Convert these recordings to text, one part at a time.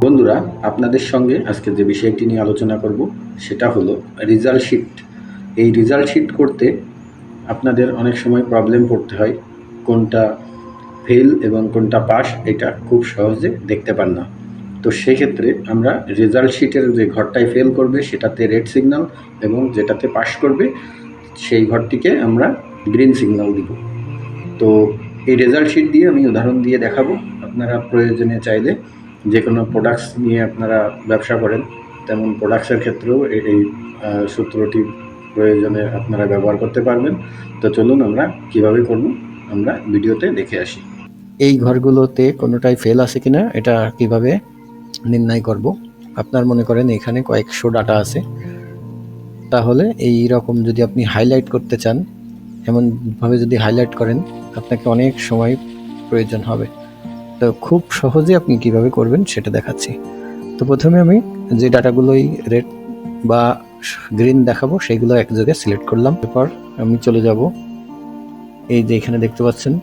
বন্ধুরা, আপনাদের সঙ্গে আজকে যে বিষয়টি নিয়ে আলোচনা করব সেটা হলো রেজাল্ট শিট। এই রেজাল্ট শিট করতে আপনাদের অনেক সময় প্রবলেম পড়তে হয়, কোনটা ফেল এবং কোনটা পাস এটা খুব সহজে দেখতে পান না। তো সেক্ষেত্রে আমরা রেজাল্ট শিটের যে ঘরটায় ফেল করবে সেটাতে রেড সিগন্যাল এবং যেটাতে পাস করবে সেই ঘরটিকে আমরা গ্রিন সিগন্যাল দিব। তো এই রেজাল্ট শিট দিয়ে আমি উদাহরণ দিয়ে দেখাবো। আপনারা প্রয়োজনে চাইলে যে কোনো প্রোডাক্টস নিয়ে আপনারা ব্যবসা করেন, তেমন প্রোডাক্টসের ক্ষেত্রেও এই সূত্রটি প্রয়োজনে আপনারা ব্যবহার করতে পারবেন। তো চলুন আমরা কিভাবে করব আমরা ভিডিওতে দেখে আসি। এই ঘরগুলোতে কোনোটাই ফেল আছে কিনা এটা কিভাবে নির্ণয় করব। আপনার মনে করেন এখানে কয়েকশো ডাটা আছে, তাহলে এই রকম যদি আপনি হাইলাইট করতে চান, এমনভাবে যদি হাইলাইট করেন আপনাকে অনেক সময় প্রয়োজন হবে। তো খুব সহজে আপনি কিভাবে করবেন সেটা দেখাচ্ছি। তো প্রথমে আমি যে ডাটাগুলোই রেড বা গ্রিন দেখাবো সেইগুলো এক জায়গায় সিলেক্ট করলাম। এরপর আমি চলে যাব এই যে এখানে দেখতে পাচ্ছেন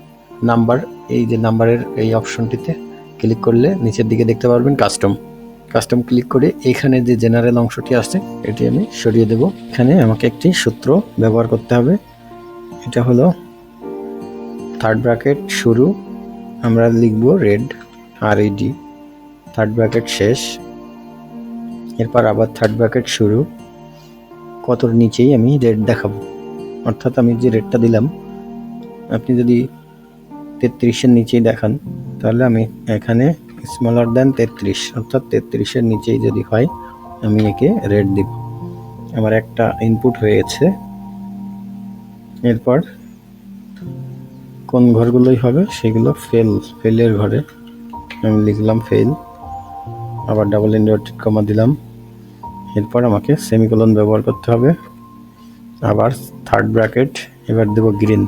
নাম্বার, এই যে নাম্বারের এই অপশনটিতে ক্লিক করলে নিচের দিকে দেখতে পারবেন কাস্টম ক্লিক করে এখানে যে জেনারেল অংশটি আছে এটি আমি সরিয়ে দেব। এখানে আমাকে একটি সূত্র ব্যবহার করতে হবে, এটা হলো থার্ড ব্র্যাকেট শুরু, আমরা লিখব রেড RED, থার্ড ব্র্যাকেট শেষ, এরপর আবার থার্ড ব্র্যাকেট শুরু, কতর নিচেই আমি রেড দেখাবো। অর্থাৎ আমি যে রেডটা দিলাম আপনি যদি 33-এর নিচেই দেখান তাহলে আমি এখানে স্মলার দেন 33, অর্থাৎ 33-এর নিচেই যদি হয় আমি একে রেড দিব। আমার একটা ইনপুট হয়ে গেছে। এরপর কোন ঘরগুলোই হবে সেগুলো ফেলের ঘরে আমি লিখলাম ফেল, আবার ডাবল ইনভার্টেড কমা দিলাম। এরপর আমাকে সেমিকোলন ব্যবহার করতে হবে, আবার থার্ড ব্র্যাকেট, এবার দেব green,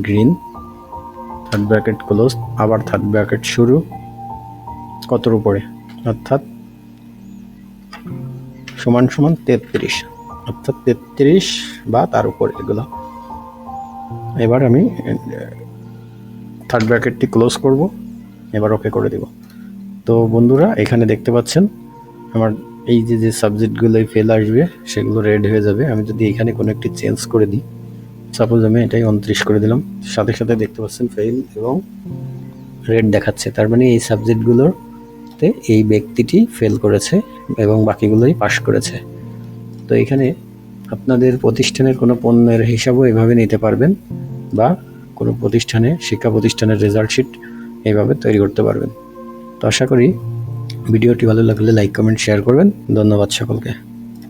green, third bracket close, আবার থার্ড ব্র্যাকেট শুরু, কতর উপরে অর্থাৎ সমান সমান 33, অর্থাৎ 33 বা তার উপরে এগুলো। এবার আমি থার্ড ব্র্যাকেটটি ক্লোজ করব, এবার ওকে করে দেব। তো বন্ধুরা এখানে দেখতে পাচ্ছেন আমার এই যে সাবজেক্টগুলোই ফেল আসবে সেগুলো রেড হয়ে যাবে। আমি যদি এখানে কোনো একটি চেঞ্জ করে দিই, সাপোজ আমি এটাই 29 করে দিলাম, সাথে সাথে দেখতে পাচ্ছেন ফেল এবং রেড দেখাচ্ছে। তার মানে এই সাবজেক্টগুলোতে এই ব্যক্তিটি ফেল করেছে এবং বাকিগুলোই পাস করেছে। তো এখানে আপনাদের প্রতিষ্ঠানের কোনো পণ্যের হিসাবও এভাবে নিতে পারবেন বা কোনো প্রতিষ্ঠানে শিক্ষা প্রতিষ্ঠানের রেজাল্ট শিট এইভাবে তৈরি করতে পারবেন। তো আশা করি ভিডিওটি ভালো লাগলে লাইক কমেন্ট শেয়ার করবেন। ধন্যবাদ সকলকে।